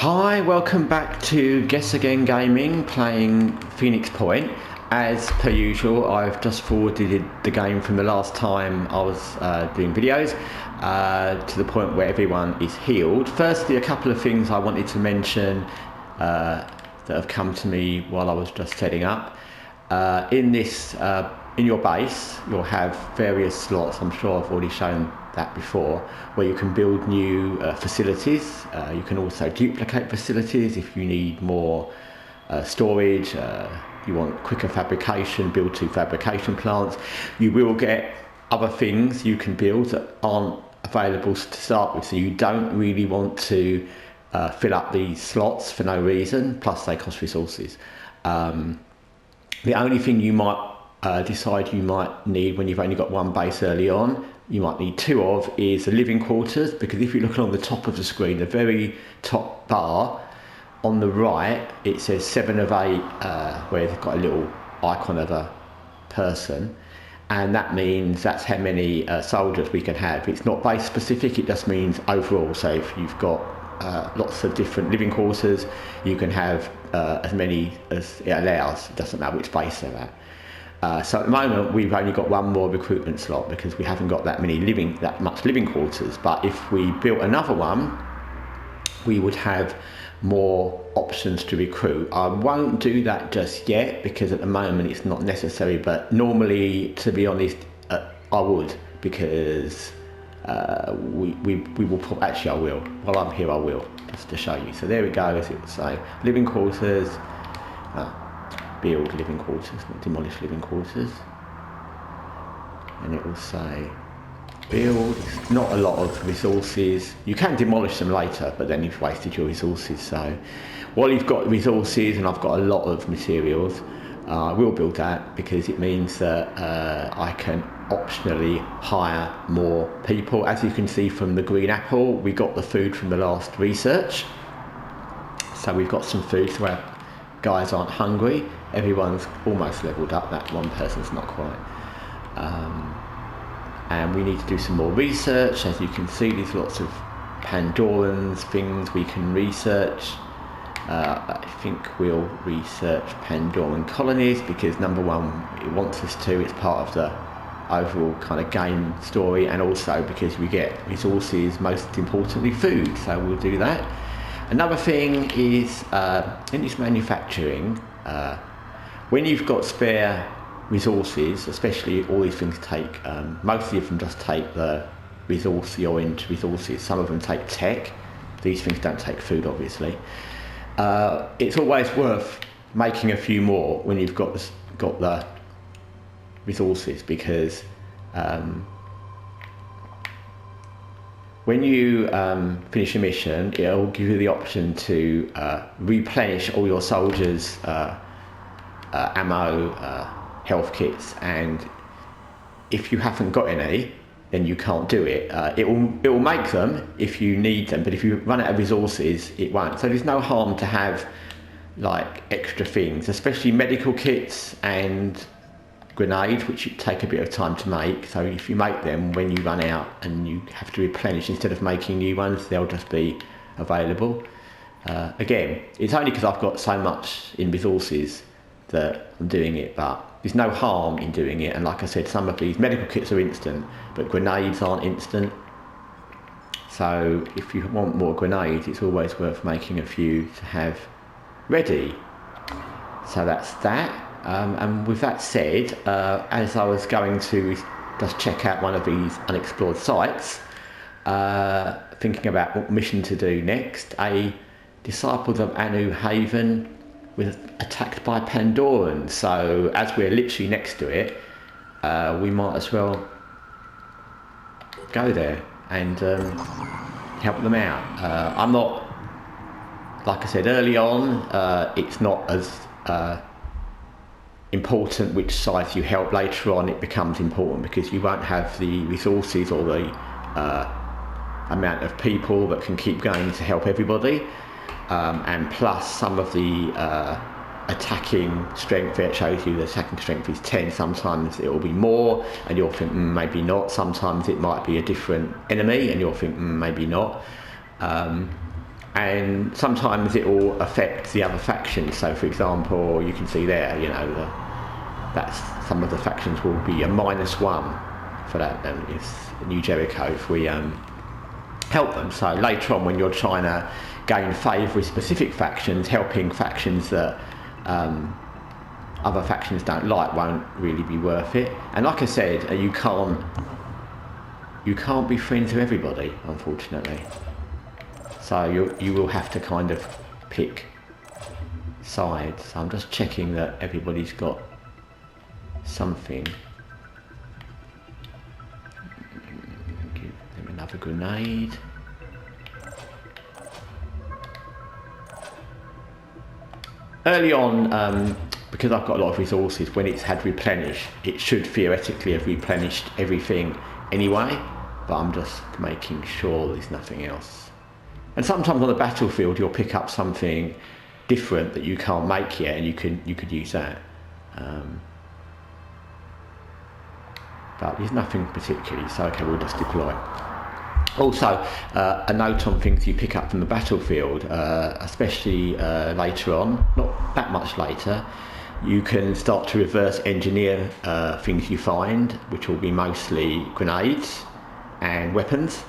Hi, welcome back to Guessagaingaming, playing Phoenix Point. As per usual, I've just forwarded the game from the last time I was doing videos to the point where everyone is healed. Firstly, a couple of things I wanted to mention that have come to me while I was just setting up. In your base, you'll have various slots. I'm sure I've already shown that before, where you can build new facilities. You can also duplicate facilities if you need more storage. You want quicker fabrication, build two fabrication plants. You will get other things you can build that aren't available to start with, so you don't really want to fill up these slots for no reason, plus they cost resources. The only thing you might decide you might need when you've only got one base early on, you might need two of, is the living quarters, because if you look along the top of the screen, the very top bar on the right, it says 7 of 8, where they've got a little icon of a person, and that means that's how many soldiers we can have. It's not base specific, it just means overall. So if you've got lots of different living quarters, you can have as many as it allows. It doesn't matter which base they're at. So at the moment we've only got one more recruitment slot because we haven't got that much living quarters. But if we built another one, we would have more options to recruit. I won't do that just yet because at the moment it's not necessary. But normally, to be honest, I would, because we will actually I will. While I'm here, I will, just to show you. So there we go, as it will say, living quarters. Build living quarters, not demolish living quarters, and it will say build. It's not a lot of resources. You can demolish them later, but then you've wasted your resources. So while you've got resources and I've got a lot of materials, I will build that because it means that I can optionally hire more people. As you can see from the green apple, we got the food from the last research, so we've got some food so our guys aren't hungry. Everyone's almost leveled up, that one person's not quite. And we need to do some more research. As you can see, there's lots of Pandorans, things we can research. I think we'll research Pandoran colonies because number one, it wants us to, it's part of the overall kind of game story, and also because we get resources, most importantly food, so we'll do that. Another thing is, in this manufacturing, when you've got spare resources, especially all these things take, mostly of them just take the resource, the orange resources, some of them take tech, these things don't take food obviously. It's always worth making a few more when you've got the resources, because when you finish a mission, it'll give you the option to replenish all your soldiers' ammo, health kits, and if you haven't got any, then you can't do it. It will make them if you need them, but if you run out of resources, it won't. So there's no harm to have like extra things, especially medical kits and grenades, which take a bit of time to make. So if you make them when you run out and you have to replenish, instead of making new ones, they'll just be available. Again, it's only because I've got so much in resources that I'm doing it, but there's no harm in doing it. And like I said, some of these medical kits are instant, but grenades aren't instant. So if you want more grenades, it's always worth making a few to have ready. So that's that. And with that said, as I was going to just check out one of these unexplored sites, thinking about what mission to do next, a Disciples of Anu Haven was attacked by Pandorans. So as we're literally next to it, we might as well go there and help them out. I'm not, like I said early on, it's not as important which sites you help. Later on it becomes important because you won't have the resources or the amount of people that can keep going to help everybody, and plus some of the attacking strength, it shows you the attacking strength is 10. Sometimes it will be more and you'll think maybe not. Sometimes it might be a different enemy and you'll think maybe not. and sometimes it will affect the other factions. So for example, you can see there, you know, that's some of the factions will be a -1 for that. It's New Jericho if we help them. So later on, when you're trying to gain favour with specific factions, helping factions that other factions don't like won't really be worth it. And like I said, you can't be friends with everybody, unfortunately. So you will have to kind of pick sides. So I'm just checking that everybody's got something. Give them another grenade. Early on, because I've got a lot of resources, when it's had replenished, it should theoretically have replenished everything anyway, but I'm just making sure there's nothing else. And sometimes on the battlefield you'll pick up something different that you can't make yet, and you could use that. But there's nothing particularly, so okay, we'll just deploy. Also, a note on things you pick up from the battlefield, especially later on, not that much later, you can start to reverse engineer things you find, which will be mostly grenades and weapons.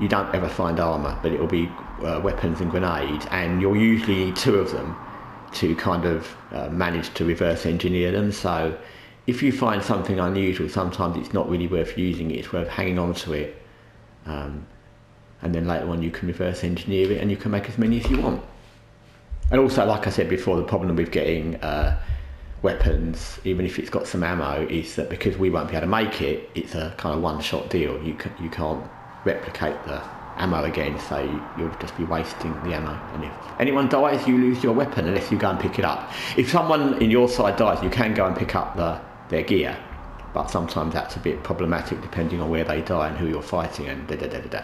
You don't ever find armour, but it will be weapons and grenades, and you'll usually need 2 of them to kind of manage to reverse engineer them. So if you find something unusual, sometimes it's not really worth using it, it's worth hanging on to it. And then later on you can reverse engineer it and you can make as many as you want. And also, like I said before, the problem with getting weapons, even if it's got some ammo, is that because we won't be able to make it, it's a kind of one-shot deal. You can't replicate the ammo again, so you'll just be wasting the ammo. And if anyone dies, you lose your weapon unless you go and pick it up. If someone in your side dies, you can go and pick up their gear, but sometimes that's a bit problematic depending on where they die and who you're fighting and da-da-da-da-da.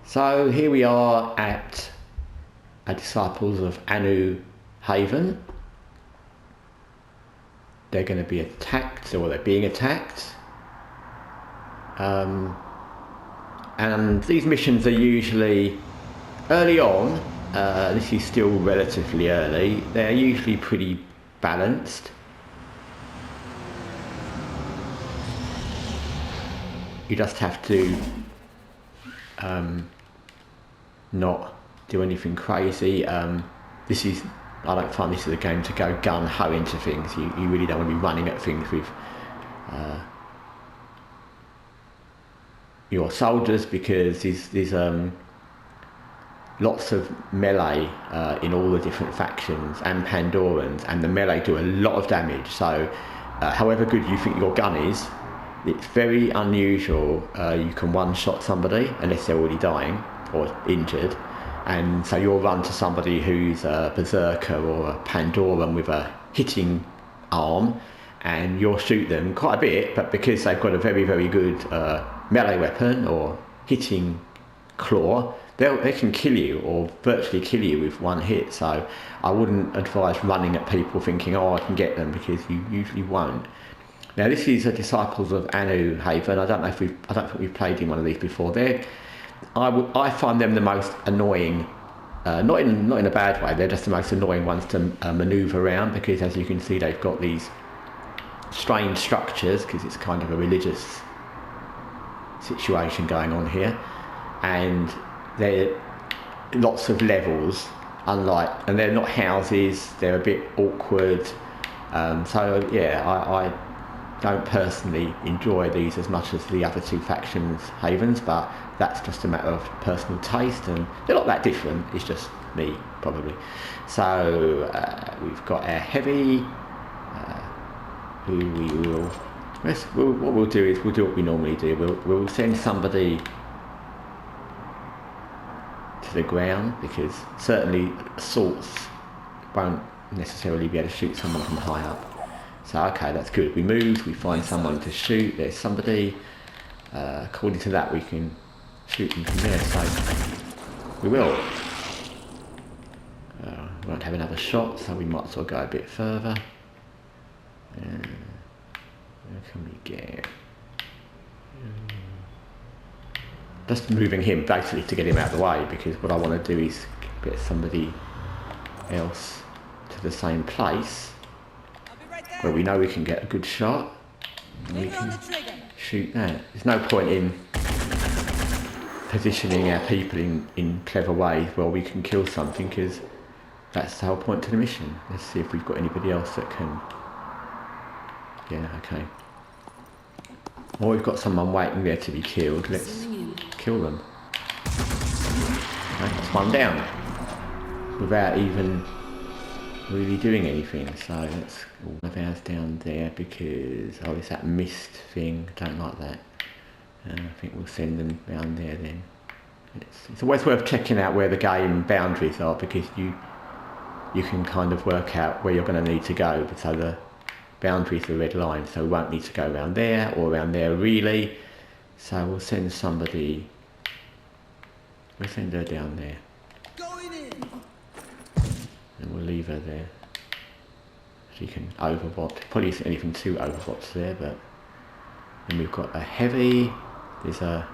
So here we are at a Disciples of Anu Haven. They're going to be attacked, or they're being attacked. And these missions are usually early on. This is still relatively early. They're usually pretty balanced. You just have to not do anything crazy. I don't find this is a game to go gun-ho into things. You really don't want to be running at things with your soldiers, because there's lots of melee in all the different factions and Pandorans, and the melee do a lot of damage. So however good you think your gun is, it's very unusual you can one-shot somebody unless they're already dying or injured, and so you'll run to somebody who's a berserker or a Pandoran with a hitting arm, and you'll shoot them quite a bit, but because they've got a very, very good melee weapon or hitting claw, they can kill you or virtually kill you with one hit. So I wouldn't advise running at people thinking, oh, I can get them, because you usually won't. Now this is a Disciples of Anu Haven. I don't think we've played in one of these before. I find them the most annoying, not in a bad way. They're just the most annoying ones to manoeuvre around, because as you can see, they've got these strange structures, because it's kind of a religious situation going on here, and there are lots of levels, and they're not houses. They're a bit awkward. So yeah, I don't personally enjoy these as much as the other 2 factions havens, but that's just a matter of personal taste, and they're not that different. It's just me, probably. So we've got our heavy, who we will. What we'll do is we'll do what we normally do. We'll send somebody to the ground, because certainly assaults won't necessarily be able to shoot someone from high up. So okay, that's good. We move, we find someone to shoot. There's somebody. According to that, we can shoot them from there. So we will. We won't have another shot, so we might as well go a bit further. Where can we get? just moving him basically to get him out of the way, because what I want to do is get somebody else to the same place where we know we can get a good shot and we can shoot that. There's no point in positioning our people in clever ways where we can kill something, because that's the whole point to the mission. Let's see if we've got anybody else that can... Yeah, okay. Or we've got someone waiting there to be killed. Let's kill them. Okay, that's one down. Without even really doing anything. So let's all of ours down there, because... Oh, it's that mist thing. Don't like that. I think we'll send them down there then. It's always worth checking out where the game boundaries are, because you can kind of work out where you're going to need to go. So the boundaries are red lines, so we won't need to go around there or around there really. So we'll send somebody, we'll send her down there. And we'll leave her there. She can overwatch. Probably isn't anything too overwatch there, but then we've got a heavy, there's a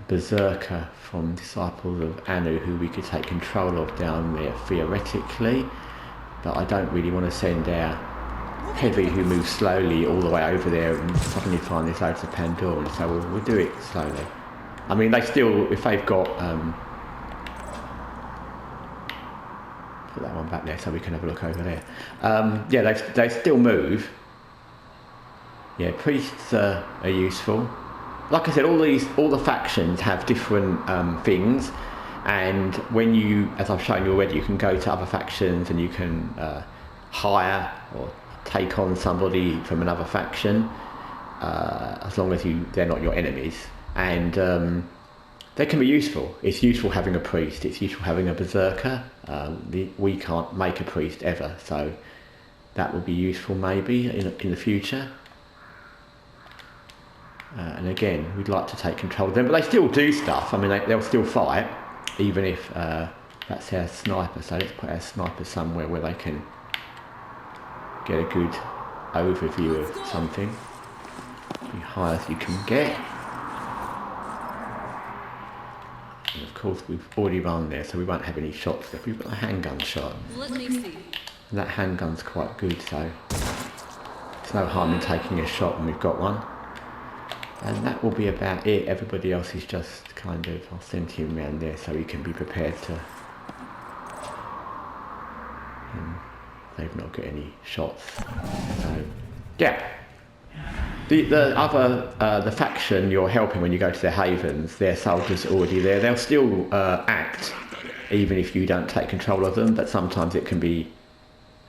berserker from Disciples of Anu who we could take control of down there theoretically, but I don't really want to send our heavy who moves slowly all the way over there and suddenly find there's loads of Pandorans, so we'll do it slowly. I mean, they still, if they've got put that one back there so we can have a look over there. Yeah, they still move. Yeah, priests are useful. Like I said, all the factions have different things, and when you, as I've shown you already, you can go to other factions and you can hire or take on somebody from another faction, as long as they're not your enemies, and they can be useful. It's useful having a priest. It's useful having a berserker. We can't make a priest ever, so that would be useful maybe in the future. And again, we'd like to take control of them, but they still do stuff. I mean, they'll still fight, even if that's our sniper. So let's put our sniper somewhere where they can get a good overview of something. Be high as you can get. And of course, we've already run there, so we won't have any shots left. We've got a handgun shot. Let me see. And that handgun's quite good, so there's no harm in taking a shot when we've got one. And that will be about it. Everybody else is just kind of, I'll send him around there so he can be prepared to... they've not got any shots. So, yeah. The other, the faction you're helping when you go to their havens, their soldiers are already there. They'll still act, even if you don't take control of them, but sometimes it can be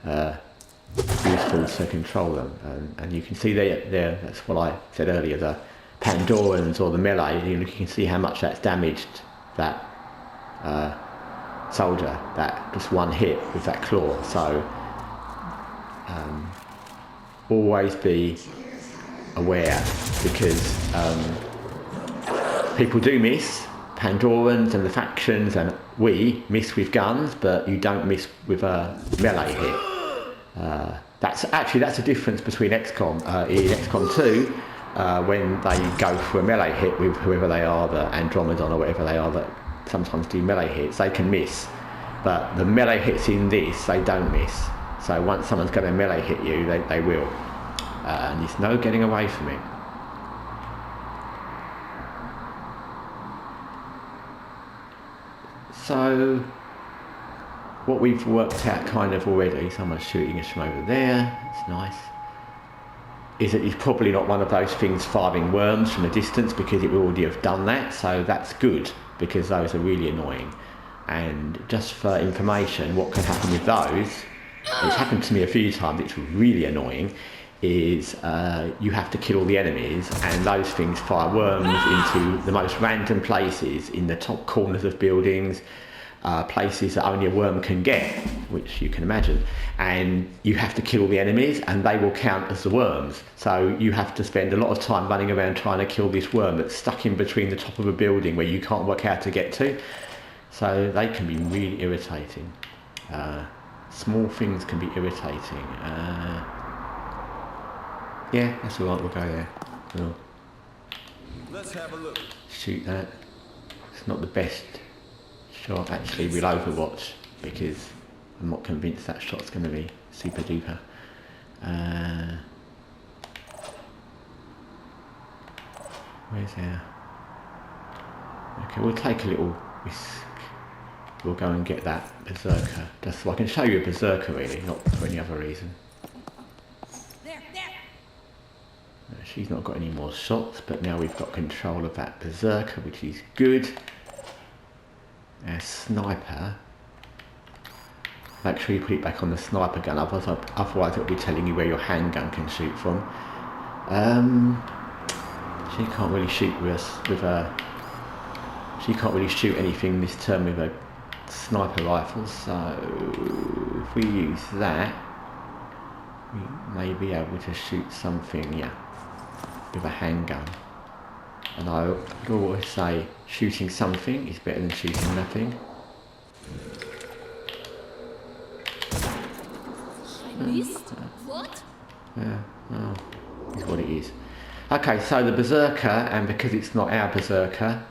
useful to control them. And you can see there, that's what I said earlier, the Pandorans or the melee, you can see how much that's damaged that soldier, that just one hit with that claw. So always be aware, because people do miss. Pandorans and the factions and we miss with guns, but you don't miss with a melee hit. That's a difference between XCOM. In XCOM 2, when they go for a melee hit with whoever they are, the Andromedon or whatever they are that sometimes do melee hits, they can miss. But the melee hits in this, they don't miss. So once someone's going to melee hit you, they will. And there's no getting away from it. So what we've worked out kind of already, someone's shooting us from over there, it's nice, is that he's probably not one of those things firing worms from a distance, because it would already have done that. So that's good, because those are really annoying. And just for information, what can happen with those, it's happened to me a few times, it's really annoying, is you have to kill all the enemies, and those things fire worms into the most random places, in the top corners of buildings, places that only a worm can get, which you can imagine, and you have to kill all the enemies and they will count as the worms. So you have to spend a lot of time running around trying to kill this worm that's stuck in between the top of a building where you can't work out to get to. So they can be really irritating. Small things can be irritating. Yeah, that's all right, we'll go there. We'll Let's have a look. shoot that. It's not the best shot actually with Overwatch because I'm not convinced that shot's going to be super duper. Where's our... Okay, we'll take a little risk. We'll go and get that berserker, just so I can show you a berserker really, not for any other reason. There. She's not got any more shots, but now we've got control of that berserker, which is good. Our sniper, make sure you put it back on the sniper gun, otherwise it'll be telling you where your handgun can shoot from. She can't really shoot with a... She can't really shoot anything this turn with a sniper rifle, so if we use that, we may be able to shoot something, yeah, with a handgun. And I would always say shooting something is better than shooting nothing. I missed? What? Yeah, oh, is what it is. Okay, so the berserker, and because it's not our berserker,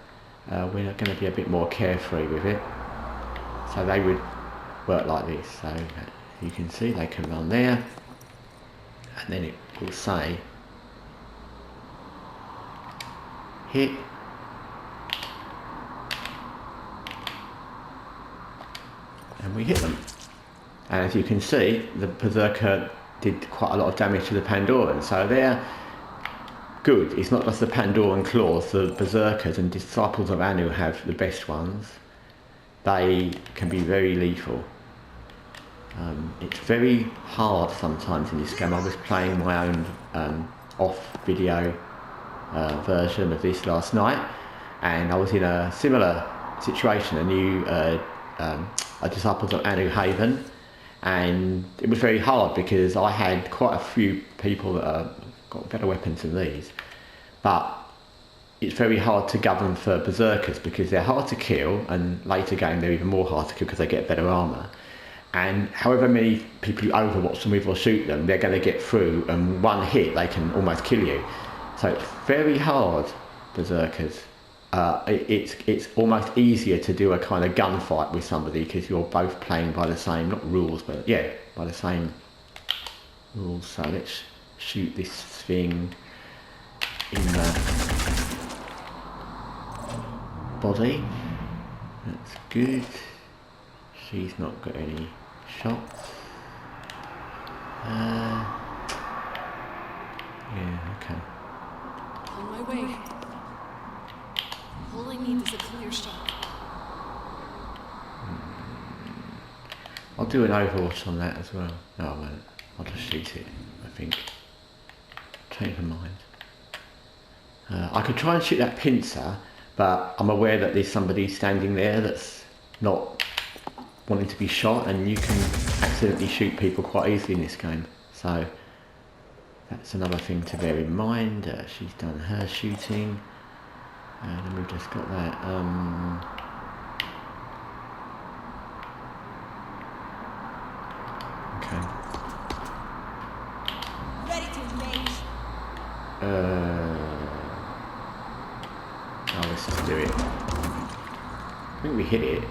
we're going to be a bit more carefree with it. So they would work like this. So you can see they can run there, and then it will say hit, and we hit them. And as you can see, the berserker did quite a lot of damage to the Pandoran. So they're good. It's not just the Pandoran claws, the berserkers and disciples of Anu have the best ones. They can be very lethal. It's very hard sometimes in this game. I was playing my own off-video version of this last night, and I was in a similar situation, a Disciples of Anu Haven, and it was very hard because I had quite a few people that got better weapons than these, but it's very hard to govern for berserkers because they're hard to kill, and later game they're even more hard to kill because they get better armour. And however many people you overwatch them with or shoot them, they're going to get through, and one hit they can almost kill you. So it's very hard, berserkers. It's almost easier to do a kind of gunfight with somebody because you're both playing by the same, not rules, but yeah, by the same rules. So let's shoot this thing in the body. That's good. She's not got any shots. Yeah, okay. On my way. All I need is a clear shot. I'll do an Overwatch on that as well. No, I won't. I'll just shoot it, I think. Change my mind. I could try and shoot that pincer, but I'm aware that there's somebody standing there that's not wanting to be shot, and you can accidentally shoot people quite easily in this game. So that's another thing to bear in mind. She's done her shooting, and we've just got that. Okay. Ready to engage. Oh, let's just do it. I think we hit it.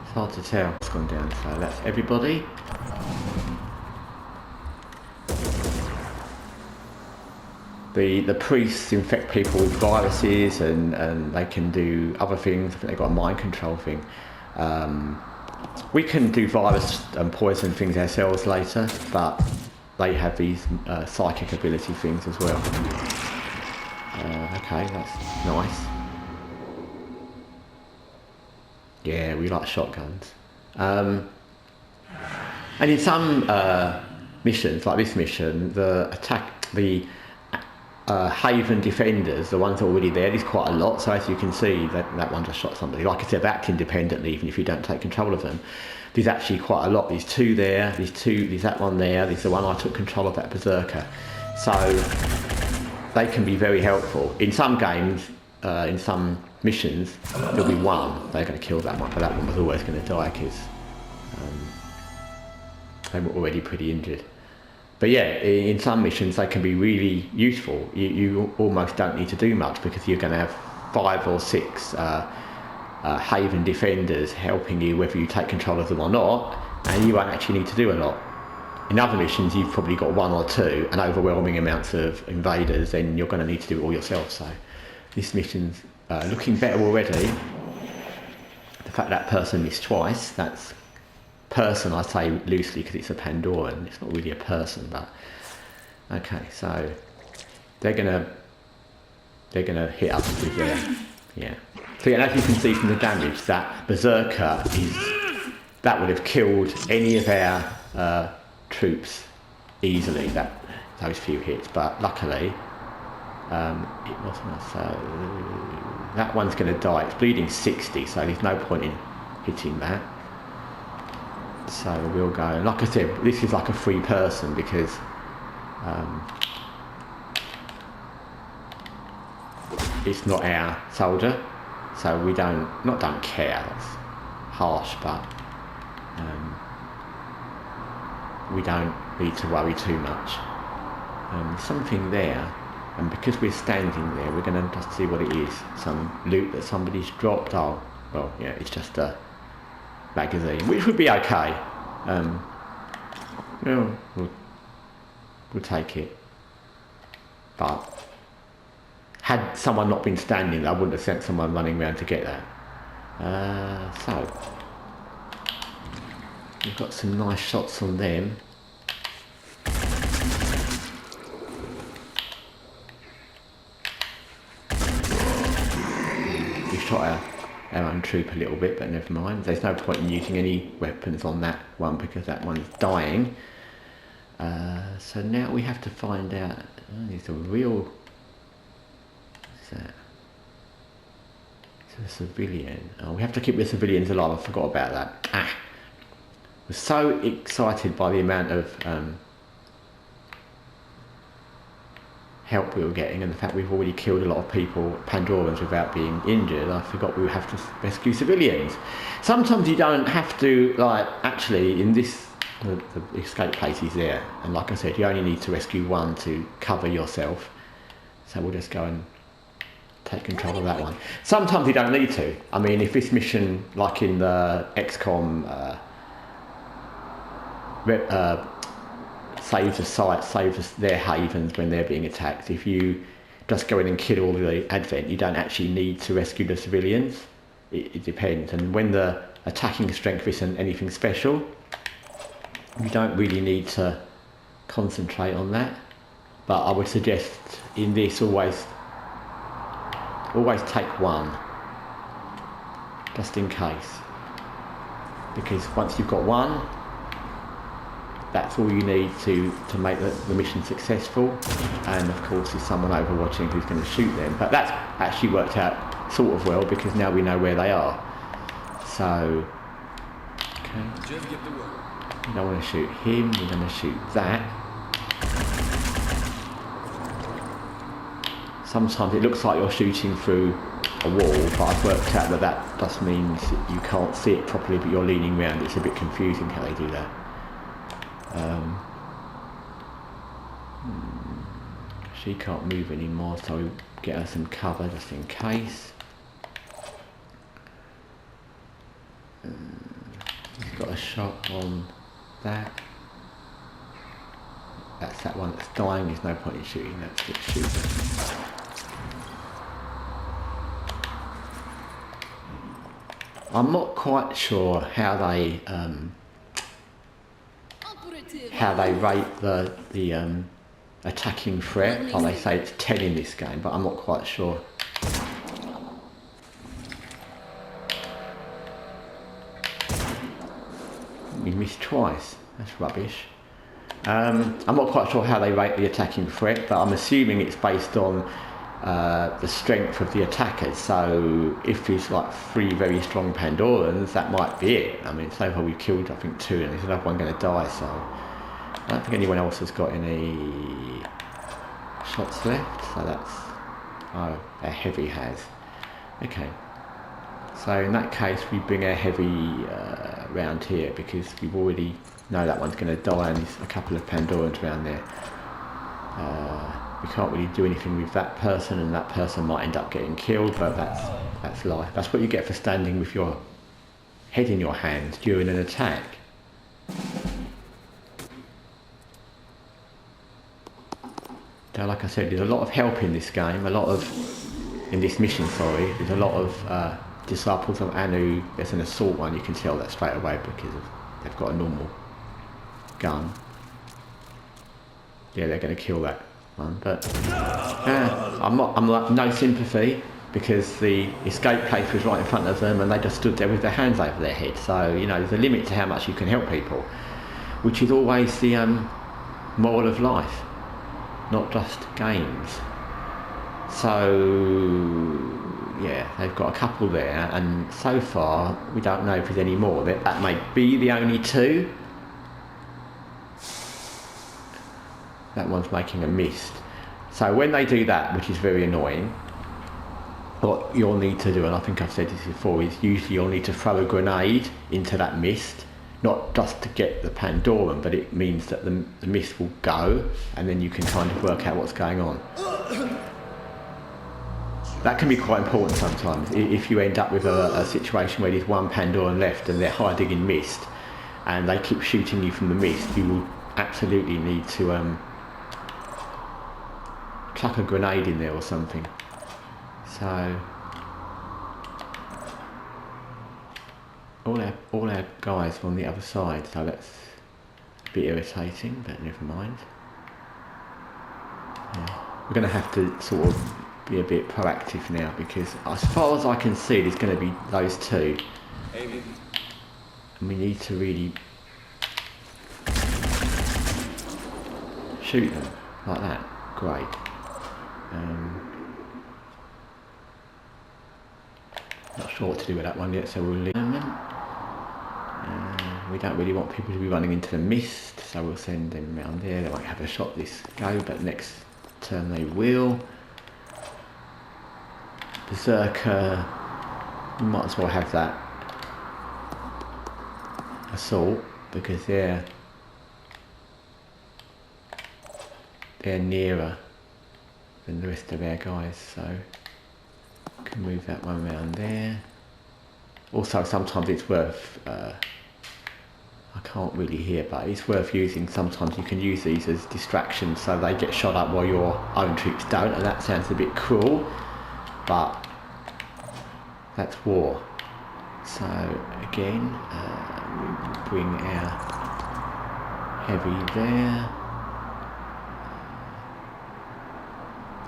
It's hard to tell. It's gone down, so that's everybody. The priests infect people with viruses, and they can do other things. I think they've got a mind control thing. We can do virus and poison things ourselves later, but they have these psychic ability things as well. Okay, that's nice. Yeah, we like shotguns. And in some missions, like this mission, the Haven defenders, the ones already there, there's quite a lot. So as you can see, that one just shot somebody. Like I said, they act independently, even if you don't take control of them. There's actually quite a lot. There's two there, there's that one there, there's the one I took control of, that berserker. So they can be very helpful. In some games, in some missions, there'll be one, they're going to kill that one, but that one was always going to die because they were already pretty injured. But yeah, in some missions they can be really useful. You almost don't need to do much because you're going to have 5 or 6 Haven defenders helping you whether you take control of them or not, and you won't actually need to do a lot. In other missions you've probably got 1 or 2 and overwhelming amounts of invaders, then you're going to need to do it all yourself. So this mission's looking better already. The fact that person missed twice, that's person I say loosely because it's a Pandoran, it's not really a person, but okay, so they're gonna hit us with their, yeah. So yeah, and as you can see from the damage, that Berserker that would have killed any of our troops easily, those few hits, but luckily it wasn't. So that one's going to die. It's bleeding 60, so there's no point in hitting that. So we'll go, like I said, this is like a free person because it's not our soldier, so we don't care, that's harsh, but we don't need to worry too much. Something there, and because we're standing there, we're going to just see what it is. Some loot that somebody's dropped. Oh, well, yeah, it's just a magazine, which would be okay. We'll take it. But had someone not been standing there, I wouldn't have sent someone running around to get that. So we've got some nice shots on them. We shot our own troop a little bit, but never mind. There's no point in using any weapons on that one because that one's dying. So now we have to find out. It's a real. What's that? It's a civilian. Oh, we have to keep the civilians alive. I forgot about that. I was so excited by the amount of help we were getting and the fact we've already killed a lot of people, Pandorans, without being injured. I forgot we would have to rescue civilians. Sometimes you don't have to, like, actually in this, the escape place is there, and like I said, you only need to rescue 1 to cover yourself. So we'll just go and take control of that one. Sometimes you don't need to. I mean, if this mission, like in the XCOM saves a site, saves their havens when they're being attacked. If you just go in and kill all the advent, you don't actually need to rescue the civilians. It depends. And when the attacking strength isn't anything special, you don't really need to concentrate on that. But I would suggest in this always take 1, just in case. Because once you've got 1, that's all you need to make the mission successful. And of course there's someone over watching who's going to shoot them. But that's actually worked out sort of well because now we know where they are. So, okay. We don't want to shoot him, we're going to shoot that. Sometimes it looks like you're shooting through a wall, but I've worked out that just means you can't see it properly but you're leaning around. It's a bit confusing how they do that. She can't move anymore, so we get her some cover just in case. He's got a shot on that. That's that one that's dying. There's no point in shooting that. Let's shoot it. I'm not quite sure how they rate the attacking threat. Well, they say it's 10 in this game, but I'm not quite sure. We missed twice. That's rubbish. I'm not quite sure how they rate the attacking threat, but I'm assuming it's based on the strength of the attackers. So if it's like 3 very strong Pandorans, that might be it. I mean, so far we've killed I think 2 and there's another one going to die, so I don't think anyone else has got any shots left. So that's, oh, our heavy has. Okay, so in that case we bring our heavy, around here because we've already know that one's going to die and there's a couple of Pandorans around there. We can't really do anything with that person, and that person might end up getting killed, but that's life. That's what you get for standing with your head in your hand during an attack. So like I said, there's a lot of help in this game, in this mission, sorry. There's a lot of disciples of Anu. There's an assault one, you can tell that straight away because they've got a normal gun. Yeah, they're going to kill that one, but I'm like no sympathy because the escape place was right in front of them and they just stood there with their hands over their head. So, you know, there's a limit to how much you can help people, which is always the moral of life, not just games. So, yeah, they've got a couple there, and so far we don't know if there's any more. That may be the only two. That one's making a mist. So when they do that, which is very annoying, what you'll need to do, and I think I've said this before, is usually you'll need to throw a grenade into that mist, not just to get the Pandoran, but it means that the mist will go, and then you can kind of work out what's going on. That can be quite important sometimes. If you end up with a situation where there's one Pandoran left and they're hiding in mist, and they keep shooting you from the mist, you will absolutely need to chuck a grenade in there or something. So all our guys are on the other side, so that's a bit irritating, but never mind. Yeah. We're going to have to sort of be a bit proactive now because as far as I can see there's going to be those two, and we need to really shoot them like that. Great. Not sure what to do with that one yet, so we'll leave them. We don't really want people to be running into the mist, so we'll send them around there. They won't have a shot this go, but next turn they will. Berserker, you might as well have that assault because they're nearer than the rest of our guys, so can move that one around there. Also, sometimes it's worth, I can't really hear, but it's worth using. Sometimes you can use these as distractions so they get shot up while your own troops don't, and that sounds a bit cruel, but that's war. So again, we bring our heavy there.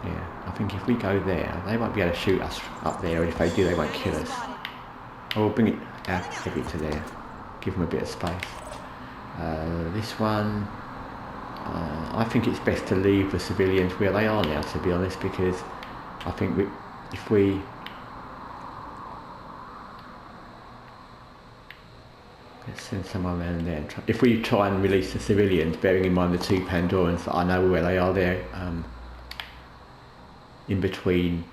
Yeah, I think if we go there, they won't be able to shoot us up there, and if they do, they won't kill us. I will bring it our heavy to there, give them a bit of space. This one, I think it's best to leave the civilians where they are now, to be honest, because I think if we let's send someone around there and if we try and release the civilians, bearing in mind the two Pandorans that I know where they are, they're in between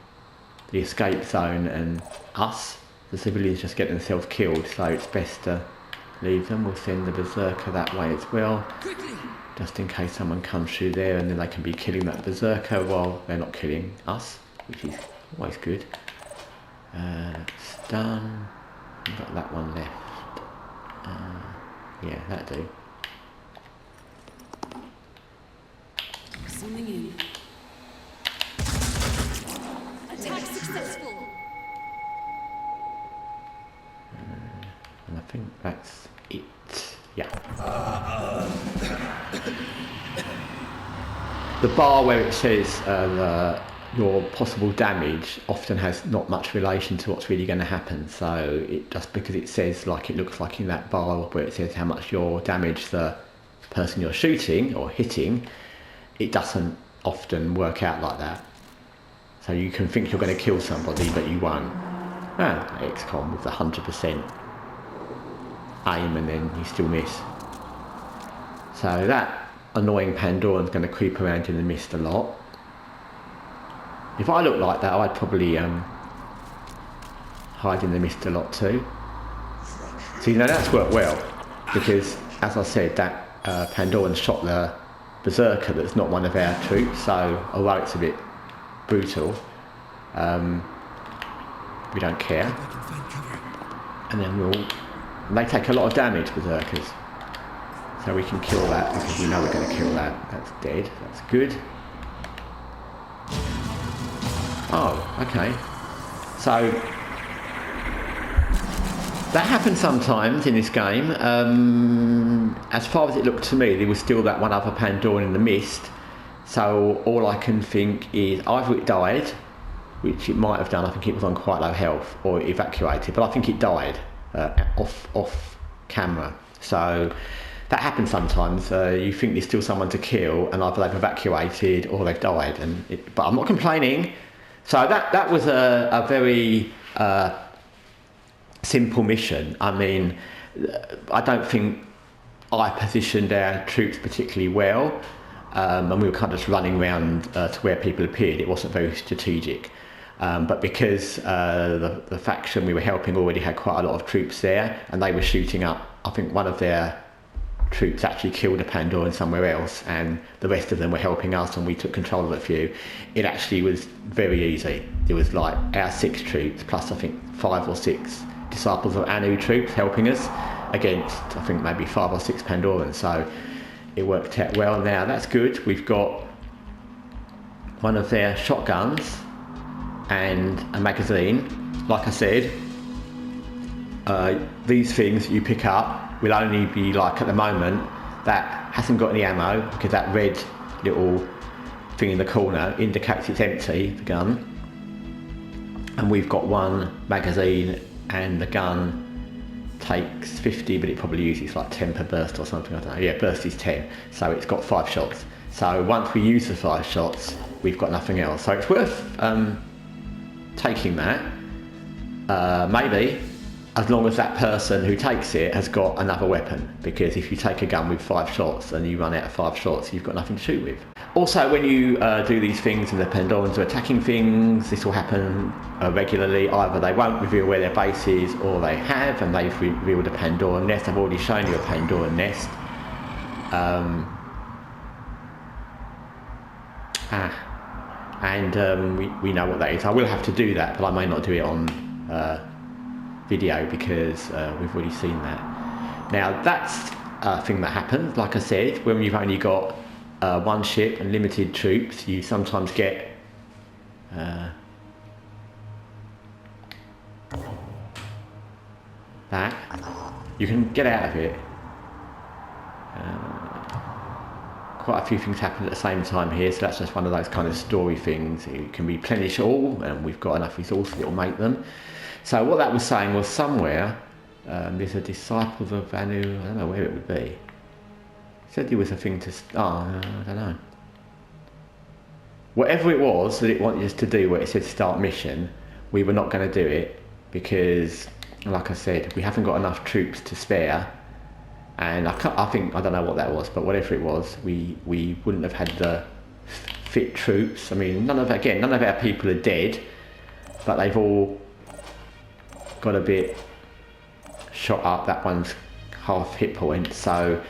the escape zone and us. The civilians just get themselves killed, so it's best to leave them. We'll send the Berserker that way as well, just in case someone comes through there, and then they can be killing that Berserker while they're not killing us, which is always good. It's done. We've got that one left. Yeah, that'll do. Zooming in. Attack successful. And I think that's it. Yeah. The bar where it says your possible damage often has not much relation to what's really going to happen. So it just because it says, like it looks like in that bar where it says how much you'll damage the person you're shooting or hitting, it doesn't often work out like that. So you can think you're going to kill somebody, but you won't. XCOM with 100% aim and then you still miss. So that annoying Pandoran's going to creep around in the mist a lot. If I looked like that, I'd probably hide in the mist a lot too. So you know that's worked well, because as I said, that Pandoran shot the berserker that's not one of our troops, so although it's a bit brutal, we don't care. And then they take a lot of damage, berserkers. So we can kill that because we know we're going to kill that. That's dead, that's good. Oh, okay. So that happens sometimes in this game. As far as it looked to me, there was still that one other Pandoran in the mist. So all I can think is either it died, which it might have done. I think it was on quite low health, or it evacuated. But I think it died off camera. So that happens sometimes. You think there's still someone to kill, and either they've evacuated or they've died. But I'm not complaining. So that was a very simple mission. I mean, I don't think I positioned our troops particularly well, and we were kind of just running around to where people appeared. It wasn't very strategic. But because the faction we were helping already had quite a lot of troops there, and they were shooting up, I think one of their troops actually killed a Pandoran somewhere else, and the rest of them were helping us, and we took control of a few. It actually was very easy. There was like our 6 troops plus I think 5 or 6 disciples of Anu troops helping us against I think maybe 5 or 6 Pandorans. So it worked out well. Now that's good. We've got one of their shotguns and a magazine. Like I said, these things you pick up will only be like, at the moment, that hasn't got any ammo because that red little thing in the corner indicates it's empty, the gun. And we've got one magazine, and the gun takes 50, but it probably uses like 10 per burst or something, I don't know. Yeah, burst is 10, so it's got 5 shots. So once we use the 5 shots, we've got nothing else. So it's worth taking that, maybe, as long as that person who takes it has got another weapon, because if you take a gun with 5 shots and you run out of 5 shots, you've got nothing to shoot with. Also, when you do these things and the Pandorans are attacking things, this will happen regularly. Either they won't reveal where their base is, or they have and they've revealed a Pandoran nest. I've already shown you a Pandoran nest. We know what that is. I will have to do that, but I may not do it on video because we've already seen that. Now that's a thing that happens. Like I said, when you've only got one ship and limited troops, you sometimes get that. You can get out of it. Quite a few things happen at the same time here, so that's just one of those kind of story things. It can replenish all, and we've got enough resources that will make them. So what that was saying was somewhere there's a Disciples of Anu. I don't know where it would be. It said there was a thing to... I don't know. Whatever it was that it wanted us to do, where it said start mission, we were not going to do it because, like I said, we haven't got enough troops to spare. And I don't know what that was, but whatever it was, we wouldn't have had the fit troops. I mean, none of our people are dead, but they've all got a bit shot up. That one's half hit point, so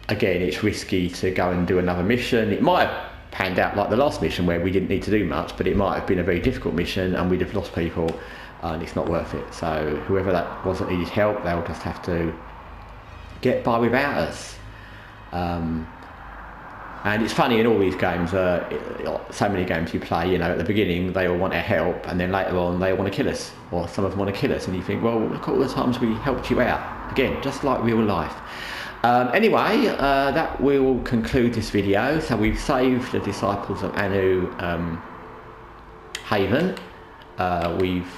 again, it's risky to go and do another mission. It might have panned out like the last mission where we didn't need to do much, but it might have been a very difficult mission and we'd have lost people, and it's not worth it. So whoever that was that needed help, they'll just have to get by without us. And it's funny in all these games, so many games you play, you know, at the beginning they all want our help, and then later on they all want to kill us, or some of them want to kill us, and you think, well, look at all the times we helped you out. Again, just like real life. Anyway, that will conclude this video. So we've saved the Disciples of Anu haven. We've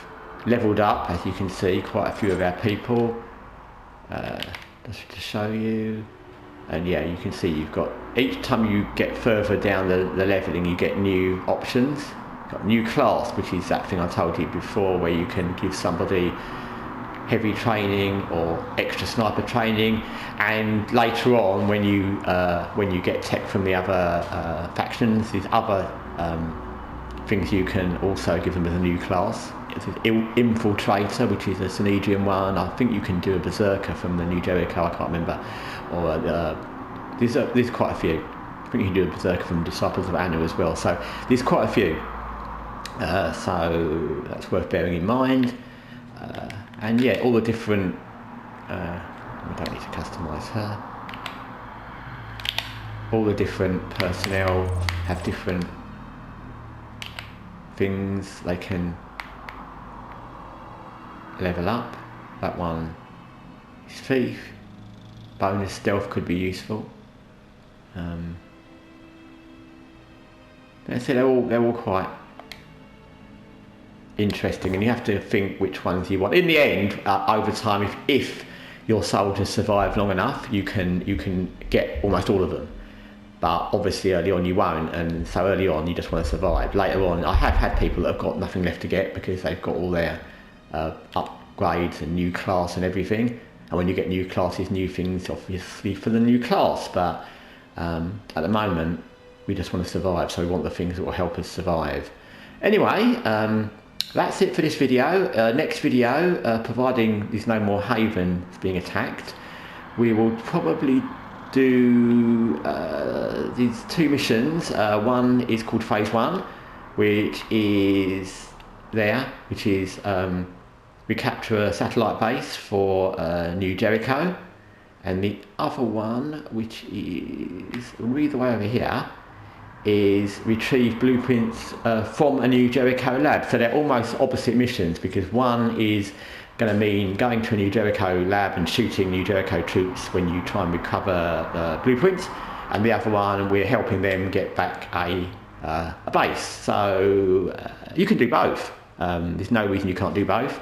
levelled up, as you can see, quite a few of our people. Just to show you, and yeah, you can see you've got, each time you get further down the levelling, you get new options. You've got new class, which is that thing I told you before, where you can give somebody heavy training or extra sniper training, and later on when you get tech from the other factions, there's other things you can also give them as a new class. Infiltrator, which is a Synedrian one. I think you can do a Berserker from the New Jericho, I can't remember. Or there's quite a few. I think you can do a Berserker from Disciples of Anu as well. So there's quite a few. So that's worth bearing in mind. And yeah, all the different. We don't need to customise her. All the different personnel have different things they can level up. That one is thief. Bonus stealth could be useful. So they're all quite interesting, and you have to think which ones you want. In the end, over time, if your soldiers survive long enough, you can get almost all of them. But obviously early on you won't, and so early on you just want to survive. Later on, I have had people that have got nothing left to get because they've got all their upgrades and new class and everything. And when you get new classes, new things obviously for the new class. But at the moment, we just want to survive, so we want the things that will help us survive. Anyway, that's it for this video. Next video, providing there's no more havens being attacked, we will probably do these two missions. One is called Phase 1, which is we capture a satellite base for New Jericho, and the other one, which is read the way over here, is retrieve blueprints from a New Jericho lab. So they're almost opposite missions, because one is going to mean going to a New Jericho lab and shooting New Jericho troops when you try and recover blueprints, and the other one we're helping them get back a base. So you can do both. There's no reason you can't do both.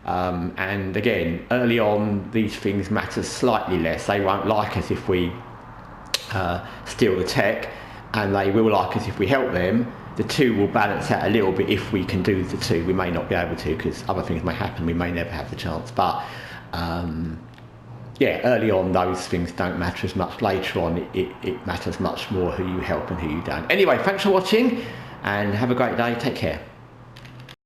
And again, early on these things matter slightly less. They won't like us if we steal the tech, and they will like us if we help them. The two will balance out a little bit if we can do the two. We may not be able to, because other things may happen. We may never have the chance. But yeah, early on those things don't matter as much. Later on it matters much more who you help and who you don't. Anyway, thanks for watching, and have a great day. Take care.